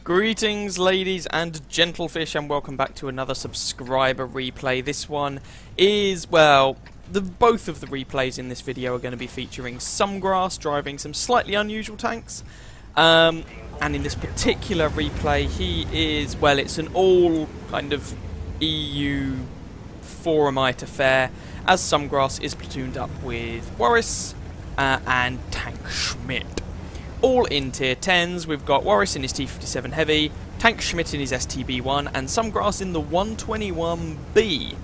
Greetings ladies and gentlefish, and welcome back to another subscriber replay. This one is, well, both of the replays in this video are going to be featuring Somegras driving some slightly unusual tanks. And in this particular replay he is, well, it's an all kind of EU forumite affair, as Somegras is platooned up with Warris and Tank Schmidt. All in tier 10s, we've got Warris in his T57 Heavy, Tank Schmidt in his STB1, and Somegras in the 121B,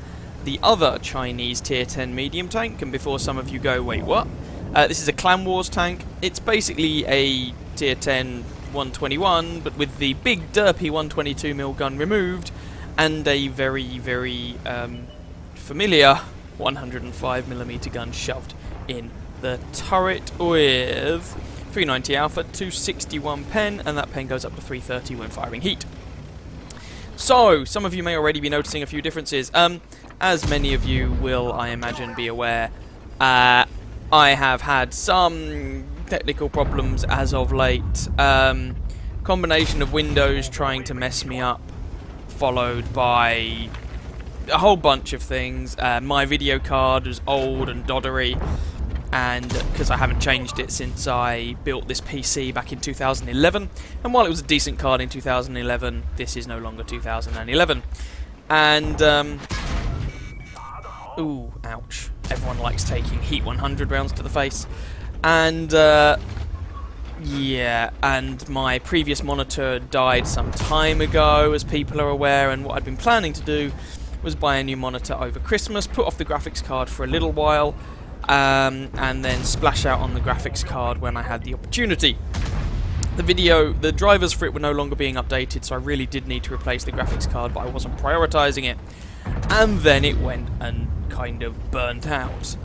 the other Chinese tier 10 medium tank. And before some of you go, wait, what? This is a Clan Wars tank. It's basically a tier 10 121, but with the big derpy 122mm gun removed, and a very, very familiar 105mm gun shoved in the turret with 390 alpha, 261 pen, and that pen goes up to 330 when firing heat. So, some of you may already be noticing a few differences. As many of you will, I imagine, be aware, I have had some technical problems as of late. Combination of Windows trying to mess me up, followed by a whole bunch of things. My video card is old and doddery, and because I haven't changed it since I built this PC back in 2011, and while it was a decent card in 2011, this is no longer 2011. And ooh, ouch, everyone likes taking Heat 100 rounds to the face. And yeah, and my previous monitor died some time ago, as people are aware, and what I'd been planning to do was buy a new monitor over Christmas, put off the graphics card for a little while, and then splash out on the graphics card when I had the opportunity. The drivers for it were no longer being updated, so I really did need to replace the graphics card, but I wasn't prioritizing it. And then it went and kind of burnt out.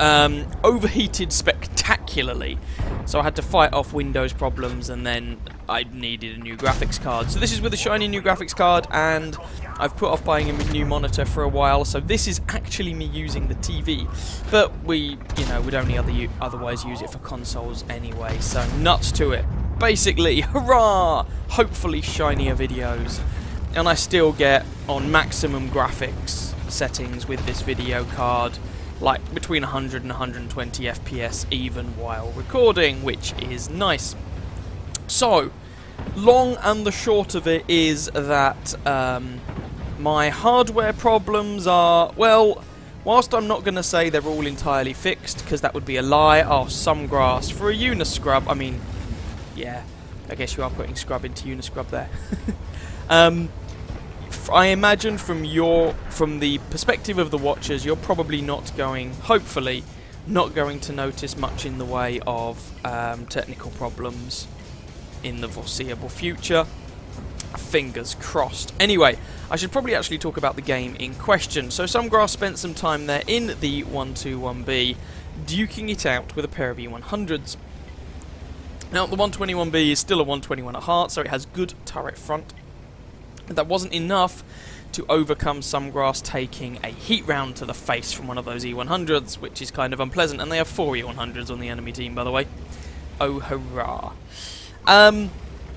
Overheated spectacularly, so I had to fight off Windows problems, and then I needed a new graphics card. So this is with a shiny new graphics card, and I've put off buying a new monitor for a while, so this is actually me using the TV. But we'd only otherwise use it for consoles anyway, so nuts to it. Basically, hurrah! Hopefully shinier videos. And I still get on maximum graphics settings with this video card, like between 100 and 120 FPS even while recording, which is nice. So, long and the short of it is that my hardware problems are, well, whilst I'm not going to say they're all entirely fixed, because that would be a lie. Oh, Somegras for a uniscrub. I mean, yeah, I guess you are putting scrub into uniscrub there. I imagine from the perspective of the watchers, you're probably hopefully not going to notice much in the way of technical problems in the foreseeable future. Fingers crossed. Anyway, I should probably actually talk about the game in question. So Somegras spent some time there in the 121B, duking it out with a pair of E100s. Now, the 121B is still a 121 at heart, so it has good turret front. But that wasn't enough to overcome Somegras taking a heat round to the face from one of those E100s, which is kind of unpleasant. And they have 4 E100s on the enemy team, by the way. Oh, hurrah.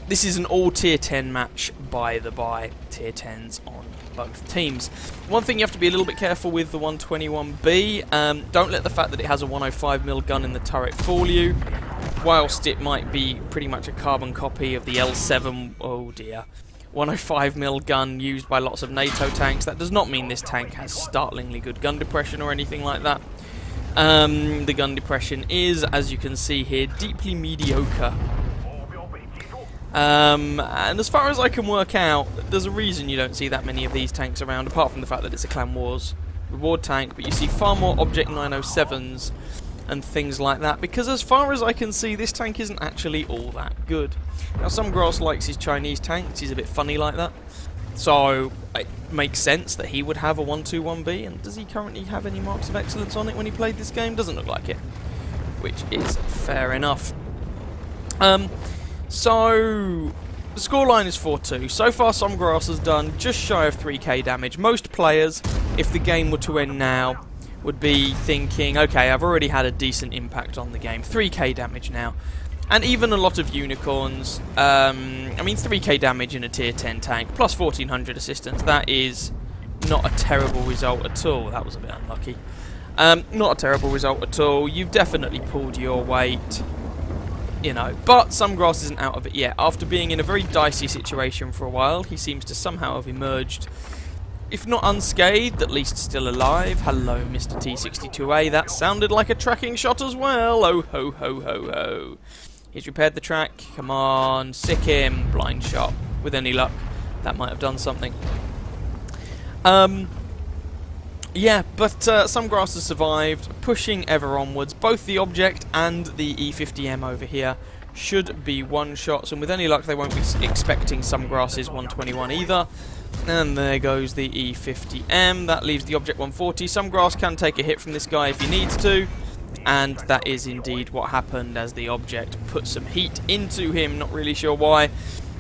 This is an all tier 10 match, by the by. Tier 10s on both teams. One thing you have to be a little bit careful with the 121B, don't let the fact that it has a 105mm gun in the turret fool you. Whilst it might be pretty much a carbon copy of the L7, oh dear, 105mm gun used by lots of NATO tanks, that does not mean this tank has startlingly good gun depression or anything like that. The gun depression is, as you can see here, deeply mediocre. And as far as I can work out, there's a reason you don't see that many of these tanks around, apart from the fact that it's a Clan Wars reward tank, but you see far more Object 907s and things like that, because as far as I can see, this tank isn't actually all that good. Now, Somegras likes his Chinese tanks, he's a bit funny like that, so it makes sense that he would have a 121B, and does he currently have any marks of excellence on it when he played this game? Doesn't look like it, which is fair enough. So, the scoreline is 4-2. So far, Somegras has done just shy of 3k damage. Most players, if the game were to end now, would be thinking, okay, I've already had a decent impact on the game. 3k damage now. And even a lot of unicorns. I mean, 3k damage in a tier 10 tank, plus 1400 assistance. That is not a terrible result at all. That was a bit unlucky. Not a terrible result at all. You've definitely pulled your weight, you know. But Somegras isn't out of it yet. After being in a very dicey situation for a while, he seems to somehow have emerged, if not unscathed, at least still alive. Hello, Mr. T62A. That sounded like a tracking shot as well. Oh, ho, ho, ho, ho. He's repaired the track. Come on, sick him. Blind shot. With any luck, that might have done something. Yeah, but Somegras has survived, pushing ever onwards. Both the object and the E50M over here should be one-shots, and with any luck they won't be expecting Somegras' 121 either. And there goes the E50M. That leaves the object 140. Somegras can take a hit from this guy if he needs to. And that is indeed what happened, as the object put some heat into him. Not really sure why.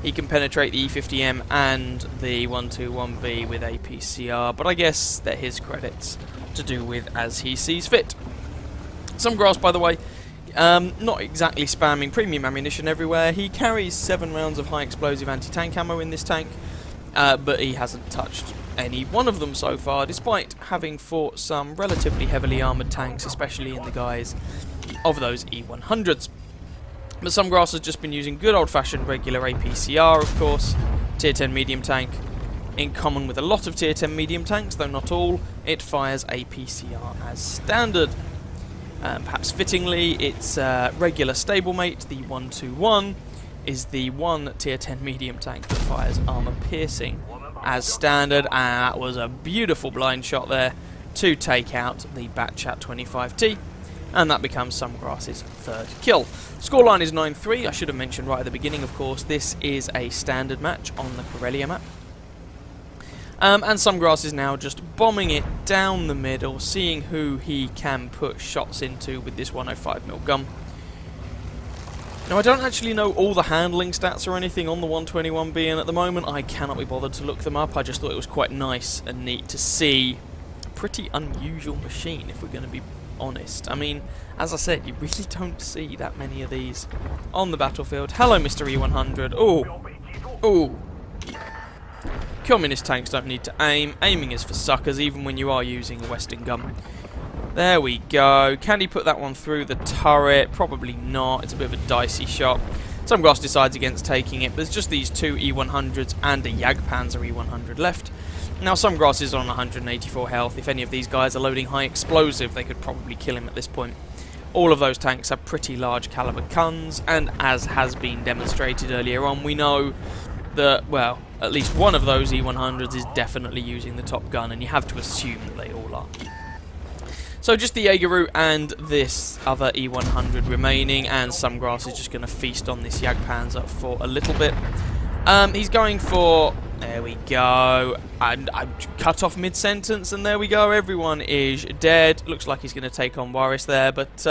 He can penetrate the E50M and the 121B with APCR, but I guess they're his credits to do with as he sees fit. Somegras, by the way, not exactly spamming premium ammunition everywhere. He carries 7 rounds of high explosive anti-tank ammo in this tank, but he hasn't touched any one of them so far, despite having fought some relatively heavily armoured tanks, especially in the guise of those E100s. But Somegras has just been using good old-fashioned regular APCR, of course, tier 10 medium tank. In common with a lot of tier 10 medium tanks, though not all, it fires APCR as standard. Perhaps fittingly, its regular stablemate, the 121, is the one tier 10 medium tank that fires armour piercing as standard, and that was a beautiful blind shot there to take out the Batchat 25T, and that becomes Somegras' 3rd kill. Scoreline is 9-3. I should have mentioned right at the beginning, of course, this is a standard match on the Corellia map. And Somegras is now just bombing it down the middle, seeing who he can put shots into with this 105mm gun. Now, I don't actually know all the handling stats or anything on the 121B, and at the moment I cannot be bothered to look them up. I just thought it was quite nice and neat to see a pretty unusual machine, if we're going to be honest. I mean, as I said, you really don't see that many of these on the battlefield. Hello, Mr. E100. Oh, oh. Communist tanks don't need to aim. Aiming is for suckers, even when you are using a Western gun. There we go. Can he put that one through the turret? Probably not. It's a bit of a dicey shot. Somegras decides against taking it. There's just these 2 E100s and a Jagdpanzer E100 left. Now, Somegras is on 184 health. If any of these guys are loading high explosive, they could probably kill him at this point. All of those tanks have pretty large caliber guns, and as has been demonstrated earlier on, we know that, well, at least one of those E100s is definitely using the top gun, and you have to assume that they all are. So just the Jaegeru and this other E100 remaining, and Somegras is just going to feast on this Jagdpanzer for a little bit. He's going for... There we go. And I cut off mid-sentence, and there we go. Everyone is dead. Looks like he's going to take on Warris there, but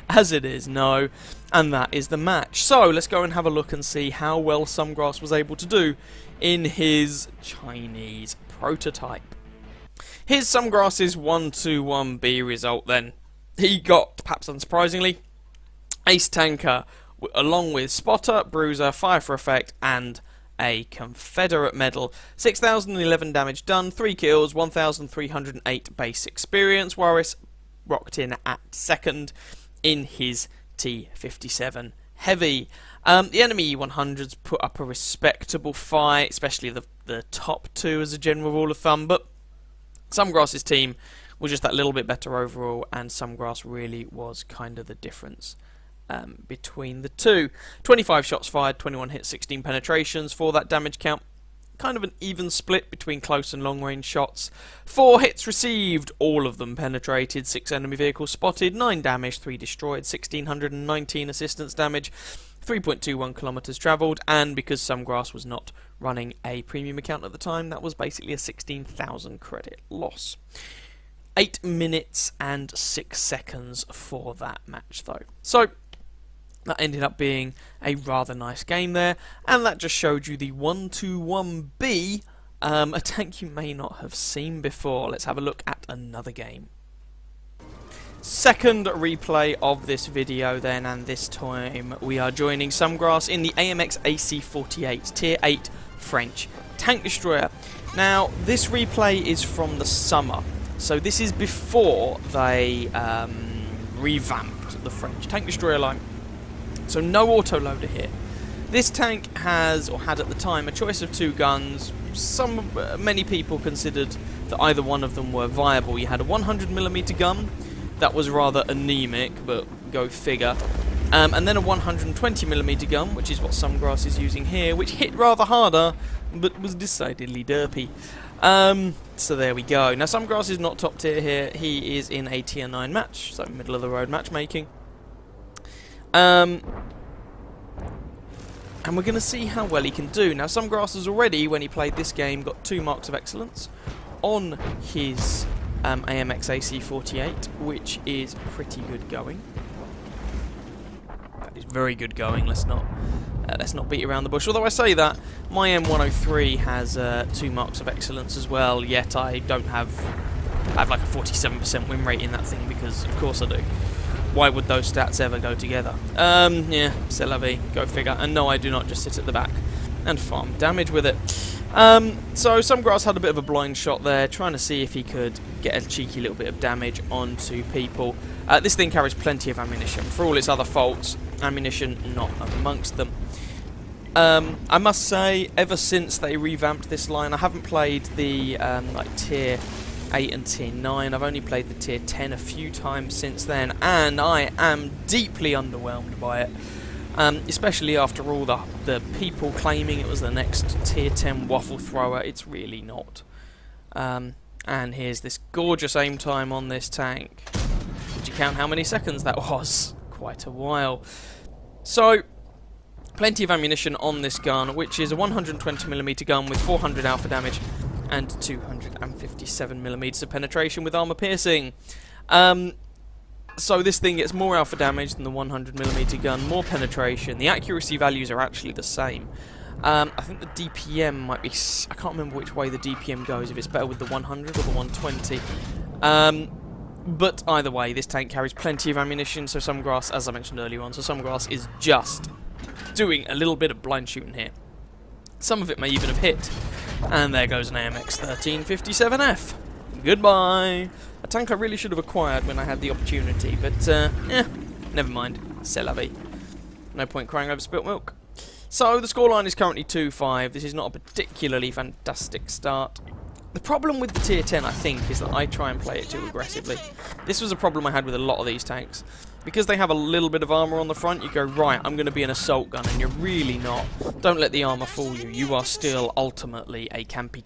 as it is, no. And that is the match. So let's go and have a look and see how well Somegras was able to do in his Chinese prototype. Here's Somegras' 121B result then. He got, perhaps unsurprisingly, Ace Tanker, along with Spotter, Bruiser, Fire for Effect, and a Confederate medal. 6,011 damage done, 3 kills, 1,308 base experience. Warris rocked in at 2nd in his T57 Heavy. The enemy E100s put up a respectable fight, especially the top 2 as a general rule of thumb, but Somegras' team was just that little bit better overall, and Somegras really was kind of the difference between the two. 25 shots fired, 21 hits, 16 penetrations for that damage count. Kind of an even split between close and long range shots. 4 hits received, all of them penetrated. 6 enemy vehicles spotted, 9 damage, 3 destroyed, 1,619 assistance damage, 3.21 kilometers travelled, and because Somegras was not running a premium account at the time, that was basically a 16,000 credit loss. 8 minutes and 6 seconds for that match though. So that ended up being a rather nice game there, and that just showed you the 121B, a tank you may not have seen before. Let's have a look at another game. Second replay of this video then, and this time we are joining Somegras in the AMX AC-48 Tier 8 French tank destroyer. Now, this replay is from the summer, so this is before they revamped the French tank destroyer line. So no autoloader here. This tank has, or had at the time, a choice of two guns. Many people considered that either one of them were viable. You had a 100mm gun that was rather anemic, but go figure. And then a 120mm gun, which is what Somegras is using here, which hit rather harder, but was decidedly derpy. So there we go. Now, Somegras is not top tier here. He is in a tier 9 match, so middle of the road matchmaking. And we're going to see how well he can do. Now, Somegras has already, when he played this game, got 2 marks of excellence on his AMX AC-48, which is pretty good going. That is very good going. Let's not beat around the bush. Although I say that, my M103 has 2 marks of excellence as well. Yet I don't have like a 47% win rate in that thing, because of course I do. Why would those stats ever go together? Yeah, c'est la vie, go figure. And no, I do not just sit at the back and farm damage with it. So Somegras had a bit of a blind shot there, trying to see if he could get a cheeky little bit of damage onto people. This thing carries plenty of ammunition. For all its other faults, ammunition not amongst them. I must say, ever since they revamped this line, I haven't played the like tier 8 and tier 9. I've only played the tier 10 a few times since then, and I am deeply underwhelmed by it. Especially after all the people claiming it was the next tier 10 waffle thrower. It's really not. And here's this gorgeous aim time on this tank. Did you count how many seconds that was? Quite a while. So, plenty of ammunition on this gun, which is a 120mm gun with 400 alpha damage and 257mm of penetration with armor piercing. So this thing gets more alpha damage than the 100mm gun, more penetration. The accuracy values are actually the same. I think the DPM might be... I can't remember which way the DPM goes, if it's better with the 100 or the 120. But either way, this tank carries plenty of ammunition, so Somegras, as I mentioned earlier on, so Somegras is just doing a little bit of blind shooting here. Some of it may even have hit. And there goes an AMX 1357F. Goodbye. A tank I really should have acquired when I had the opportunity, but never mind. C'est la vie. No point crying over spilt milk. So the scoreline is currently 2-5. This is not a particularly fantastic start. The problem with the tier 10, I think, is that I try and play it too aggressively. This was a problem I had with a lot of these tanks. Because they have a little bit of armor on the front, you go, right, I'm going to be an assault gun, and you're really not. Don't let the armor fool you. You are still ultimately a campy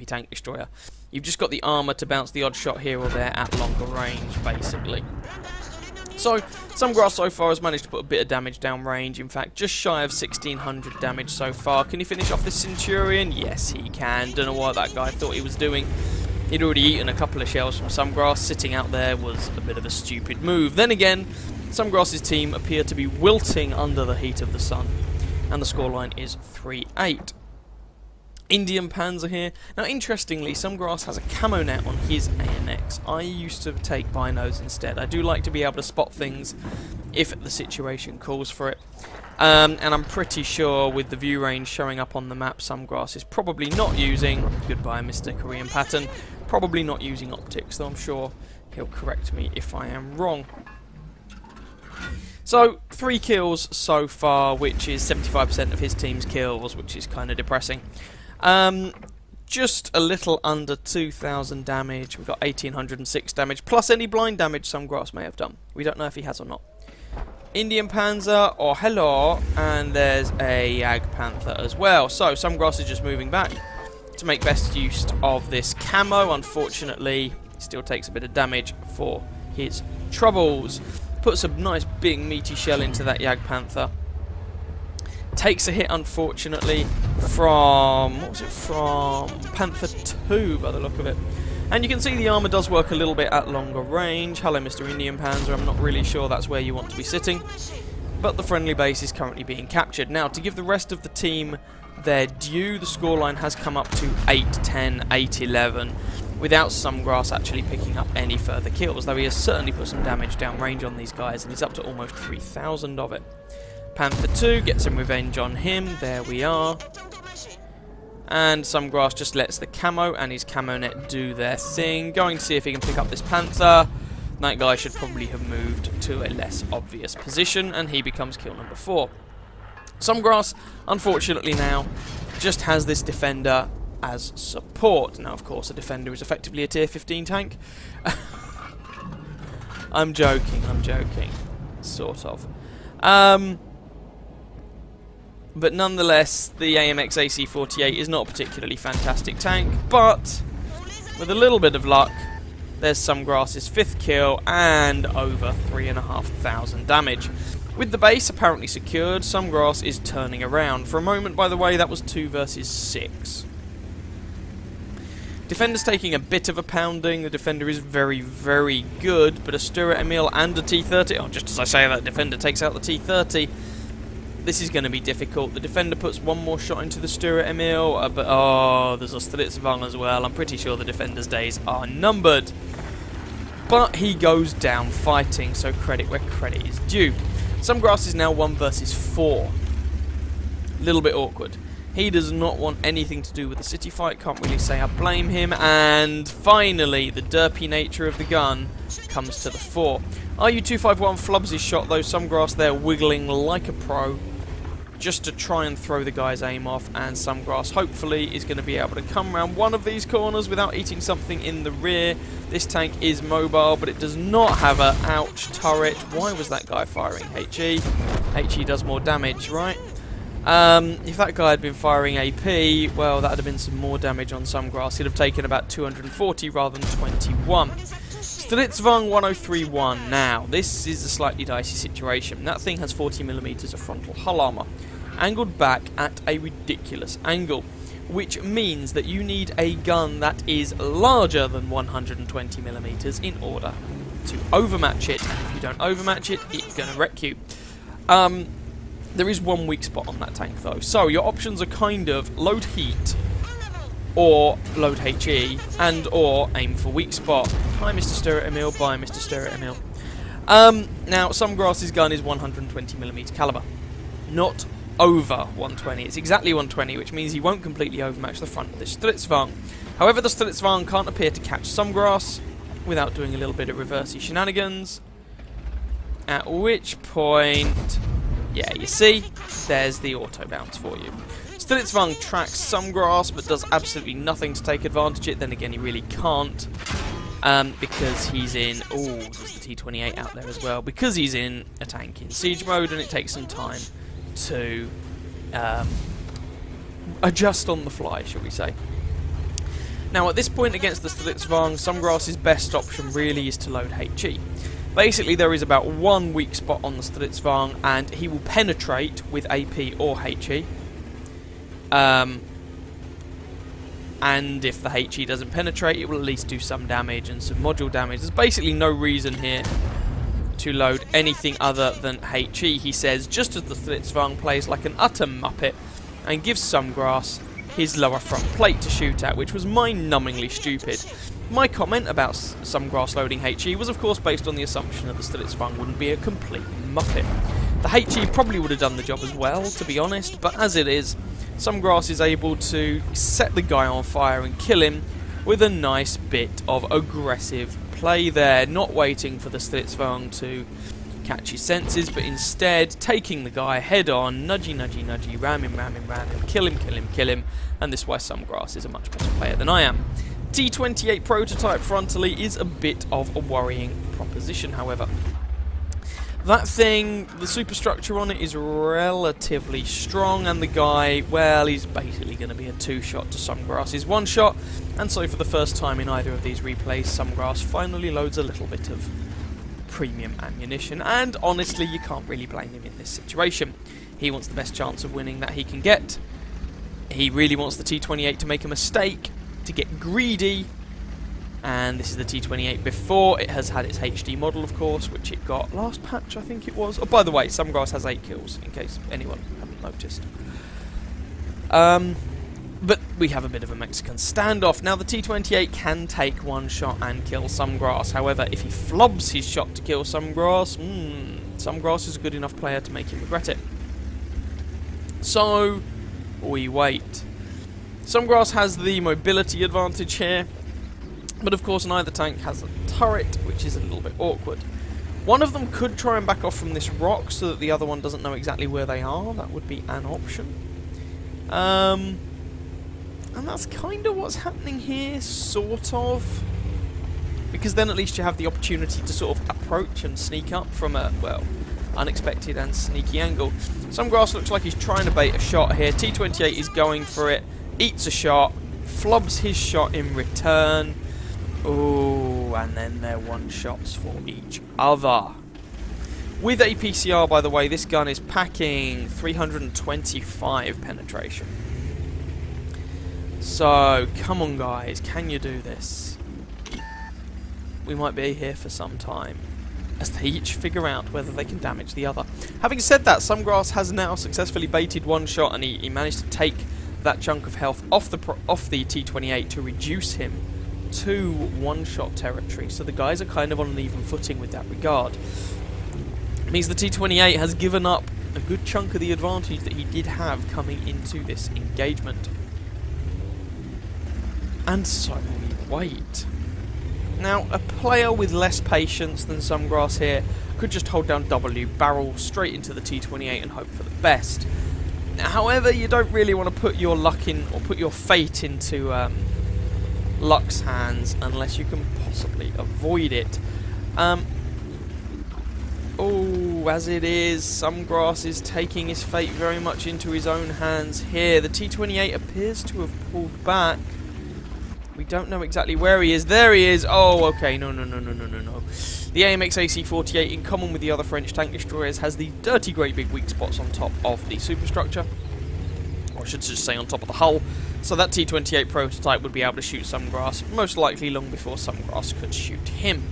tank destroyer. You've just got the armor to bounce the odd shot here or there at longer range, basically. So, Somegras so far has managed to put a bit of damage down range. In fact, just shy of 1600 damage so far. Can he finish off this Centurion? Yes, he can. Don't know what that guy thought he was doing. He'd already eaten a couple of shells from Somegras. Sitting out there was a bit of a stupid move. Then again, Somegras' team appear to be wilting under the heat of the sun. And the scoreline is 3-8. Indian Panzer here. Now, interestingly, Somegras has a camo net on his AMX. I used to take binos instead. I do like to be able to spot things if the situation calls for it. And I'm pretty sure with the view range showing up on the map, Somegras is probably not using, goodbye Mr. Korean pattern, probably not using optics, though I'm sure he'll correct me if I am wrong. So, 3 kills so far, which is 75% of his team's kills, which is kind of depressing. Just a little under 2,000 damage. We've got 1,806 damage, plus any blind damage Somegras may have done. We don't know if he has or not. Indian Panzer, or hello, and there's a Jagdpanther as well. So, Somegras is just moving back to make best use of this camo. Unfortunately, still takes a bit of damage for his troubles. Puts a nice big meaty shell into that Jagdpanther. Takes a hit, unfortunately, from... what was it from? Panther 2, by the look of it. And you can see the armour does work a little bit at longer range. Hello, Mr. Indian Panzer. I'm not really sure that's where you want to be sitting. But the friendly base is currently being captured. Now, to give the rest of the team their due, the scoreline has come up to 8-10, 8-11. without Somegras actually picking up any further kills, though he has certainly put some damage downrange on these guys, and he's up to almost 3,000 of it. Panther 2 gets some revenge on him, there we are. And Somegras just lets the camo and his camo net do their thing. Going to see if he can pick up this Panther. That guy should probably have moved to a less obvious position, and he becomes kill number 4. Somegras, unfortunately now, just has this defender as support. Now, of course, a defender is effectively a tier 15 tank. I'm joking. Sort of. But nonetheless, the AMX AC-48 is not a particularly fantastic tank, but with a little bit of luck, there's Somegras' 5th kill and over 3,500 damage. With the base apparently secured, Somegras is turning around. For a moment, by the way, that was 2 versus 6. Defender's taking a bit of a pounding. The defender is very, very good, but a Stuart Emil and a T30... Oh, just as I say that, defender takes out the T30. This is going to be difficult. The defender puts one more shot into the Stuart Emil, but oh, there's a Stritzvang as well. I'm pretty sure the defender's days are numbered. But he goes down fighting, so credit where credit is due. Somegras is now 1 versus 4. A little bit awkward. He does not want anything to do with the city fight, can't really say I blame him, and finally the derpy nature of the gun comes to the fore. RU-251 flubs his shot though, Somegras there wiggling like a pro, just to try and throw the guy's aim off, and Somegras hopefully is going to be able to come around one of these corners without eating something in the rear. This tank is mobile, but it does not have a ouch turret. Why was that guy firing HE? HE does more damage, right? If that guy had been firing AP, well, that would have been some more damage on Somegras. He'd have taken about 240 rather than 21. Stritzvang 1031. Now, this is a slightly dicey situation. That thing has 40mm of frontal hull armour, angled back at a ridiculous angle, which means that you need a gun that is larger than 120mm in order to overmatch it. And if you don't overmatch it, it's going to wreck you. There is one weak spot on that tank though, so your options are kind of load heat, or load HE, and or aim for weak spot. Hi Mr. Stuart Emil, bye Mr. Stuart Emil. Now Somegras' gun is 120mm caliber, not over 120. It's exactly 120, which means he won't completely overmatch the front of this Stritzvang. However, the Stritzvang can't appear to catch Somegras without doing a little bit of reversey shenanigans, at which point... yeah, you see, there's the auto bounce for you. Stritzvang tracks Somegras, but does absolutely nothing to take advantage of it. Then again, he really can't, because he's in... oh, there's the T28 out there as well. Because he's in a tank in siege mode, and it takes some time to adjust on the fly, shall we say. Now, at this point against the Stritzvang, Somegras' best option really is to load HE. Basically, there is about one weak spot on the Stritzvang, and he will penetrate with AP or HE. And if the HE doesn't penetrate, it will at least do some damage and some module damage. There's basically no reason here to load anything other than HE, he says, just as the Stritzvang plays like an utter muppet and gives Somegras his lower front plate to shoot at, which was mind-numbingly stupid. My comment about Somegras loading HE was of course based on the assumption that the Stritzvang wouldn't be a complete muppet. The HE probably would have done the job as well, to be honest, but as it is, Somegras is able to set the guy on fire and kill him with a nice bit of aggressive play there, not waiting for the Stritzvang to catch his senses, but instead taking the guy head on, nudgy, nudgy, nudgy, ram him, kill him, kill him, kill him, and this is why Somegras is a much better player than I am. T28 prototype frontally is a bit of a worrying proposition, however. That thing, the superstructure on it is relatively strong, and the guy, well, he's basically going to be a two-shot to Somegras' one-shot, and so for the first time in either of these replays, Somegras finally loads a little bit of premium ammunition, and honestly, you can't really blame him in this situation. He wants the best chance of winning that he can get. He really wants the T28 to make a mistake, to get greedy, and this is the T28 before it has had its HD model, of course, which it got last patch, I think it was. Oh, by the way, Somegras has 8 kills, in case anyone hadn't noticed. But we have a bit of a Mexican standoff. Now the T-28 can take one shot and kill Somegras. However, if he flubs his shot to kill Somegras, Somegras is a good enough player to make him regret it. So, we wait. Somegras has the mobility advantage here. But of course neither tank has a turret, which is a little bit awkward. One of them could try and back off from this rock so that the other one doesn't know exactly where they are. That would be an option. And that's kind of what's happening here, sort of. Because then at least you have the opportunity to sort of approach and sneak up from a, well, unexpected and sneaky angle. Somegras looks like he's trying to bait a shot here. T-28 is going for it, eats a shot, flubs his shot in return. Ooh, and then they're one-shots for each other. With APCR, by the way, this gun is packing 325 penetration. So, come on guys, can you do this? We might be here for some time, as they each figure out whether they can damage the other. Having said that, Somegras has now successfully baited one shot, and he managed to take that chunk of health off the T-28 to reduce him to one-shot territory. So the guys are kind of on an even footing with that regard. It means the T-28 has given up a good chunk of the advantage that he did have coming into this engagement. And so we wait. Now, a player with less patience than Somegras here could just hold down W, barrel straight into the T-28 and hope for the best. Now, however, you don't really want to put your luck in, or put your fate into luck's hands unless you can possibly avoid it. Oh, as it is, Somegras is taking his fate very much into his own hands here. The T-28 appears to have pulled back. We don't know exactly where he is. There he is. Oh, okay. No. The AMX AC-48, in common with the other French tank destroyers, has the dirty great big weak spots on top of the superstructure. Or I should just say on top of the hull. So that T-28 prototype would be able to shoot Somegras, most likely long before Somegras could shoot him.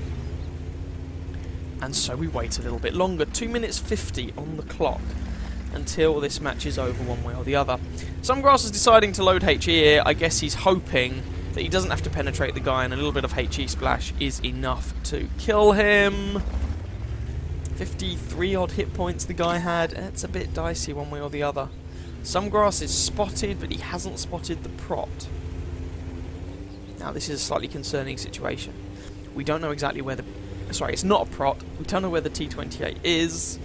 And so we wait a little bit longer. 2 minutes 50 on the clock until this match is over one way or the other. Somegras is deciding to load HE here. I guess he's hoping that he doesn't have to penetrate the guy, and a little bit of HE splash is enough to kill him. 53 odd hit points the guy had. It's a bit dicey one way or the other. Somegras is spotted, but he hasn't spotted the prot. Now this is a slightly concerning situation. We don't know exactly where the... Sorry, it's not a prot. We don't know where the T-28 is.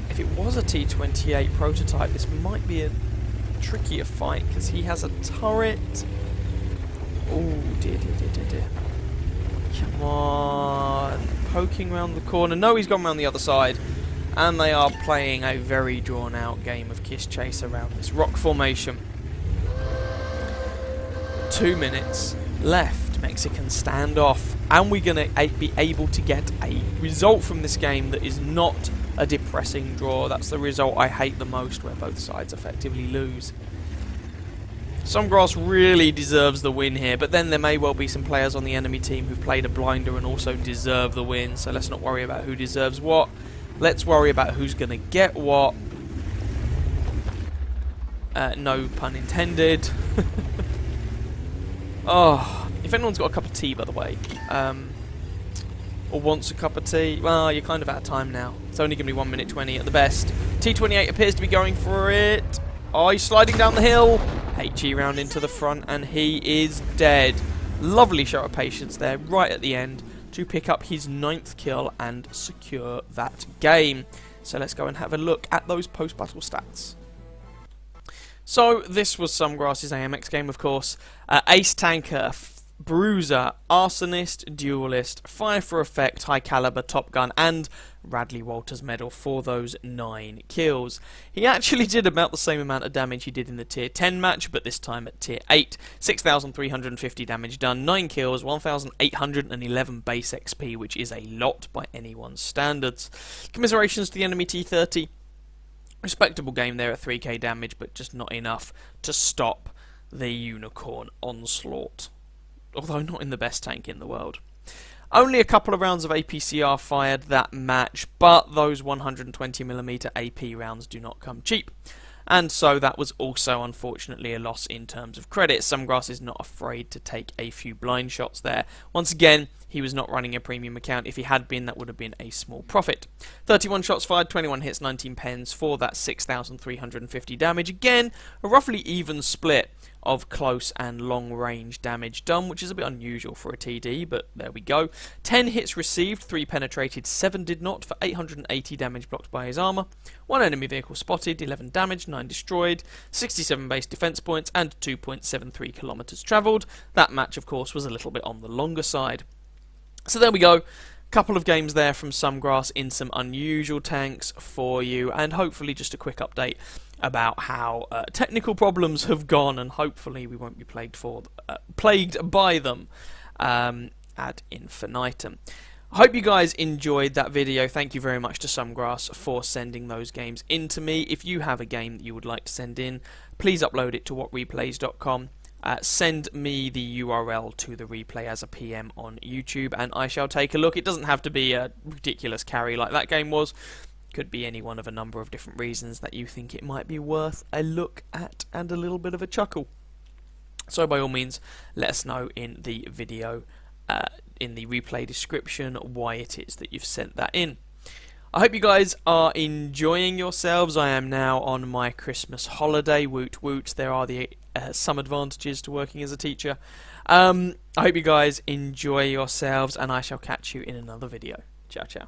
If it was a T-28 prototype, this might be a trickier fight, because he has a turret. Oh, dear. Come on. Poking around the corner. No, he's gone around the other side. And they are playing a very drawn-out game of kiss chase around this rock formation. 2 minutes left. Mexican standoff. And we're going to be able to get a result from this game that is not a depressing draw. That's the result I hate the most, where both sides effectively lose. Somegras really deserves the win here, but then there may well be some players on the enemy team who've played a blinder and also deserve the win, so let's not worry about who deserves what. Let's worry about who's going to get what. No pun intended. Oh, if anyone's got a cup of tea, by the way, or wants a cup of tea, well, you're kind of out of time now. It's only going to be 1 minute 20 at the best. T-28 appears to be going for it. Oh, he's sliding down the hill. HE round into the front, and he is dead. Lovely show of patience there, right at the end, to pick up his 9th kill and secure that game. So let's go and have a look at those post-battle stats. So this was Somegras' AMX game, of course. Ace Tanker, Bruiser, Arsonist, Duelist, Fire for Effect, High Caliber, Top Gun, and Radley Walters medal for those 9 kills. He actually did about the same amount of damage he did in the tier 10 match, but this time at tier 8. 6,350 damage done, 9 kills, 1,811 base XP, which is a lot by anyone's standards. Commiserations to the enemy T30. Respectable game there at 3k damage, but just not enough to stop the Unicorn onslaught. Although not in the best tank in the world. Only a couple of rounds of APCR fired that match, but those 120mm AP rounds do not come cheap. and so that was also unfortunately a loss in terms of credit. Somegras is not afraid to take a few blind shots there. Once again, he was not running a premium account. If he had been, that would have been a small profit. 31 shots fired, 21 hits, 19 pens for that 6,350 damage. Again, a roughly even split of close and long range damage done, which is a bit unusual for a TD, but there we go. 10 hits received, 3 penetrated, 7 did not, for 880 damage blocked by his armour. 1 enemy vehicle spotted, 11 damage, 9 destroyed, 67 base defense points, and 2.73 kilometers travelled. That match, of course, was a little bit on the longer side. So there we go. Couple of games there from Somegras in some unusual tanks for you, and hopefully just a quick update about how technical problems have gone, and hopefully we won't be plagued by them ad infinitum. I hope you guys enjoyed that video. Thank you very much to Somegras for sending those games in to me. If you have a game that you would like to send in, please upload it to whatreplays.com. Send me the URL to the replay as a PM on YouTube, and I shall take a look. It doesn't have to be a ridiculous carry like that game was. Could be any one of a number of different reasons that you think it might be worth a look at and a little bit of a chuckle. So by all means, let us know in the video, in the replay description, why it is that you've sent that in. I hope you guys are enjoying yourselves. I am now on my Christmas holiday. Woot woot. There are some advantages to working as a teacher. I hope you guys enjoy yourselves, and I shall catch you in another video. Ciao, ciao.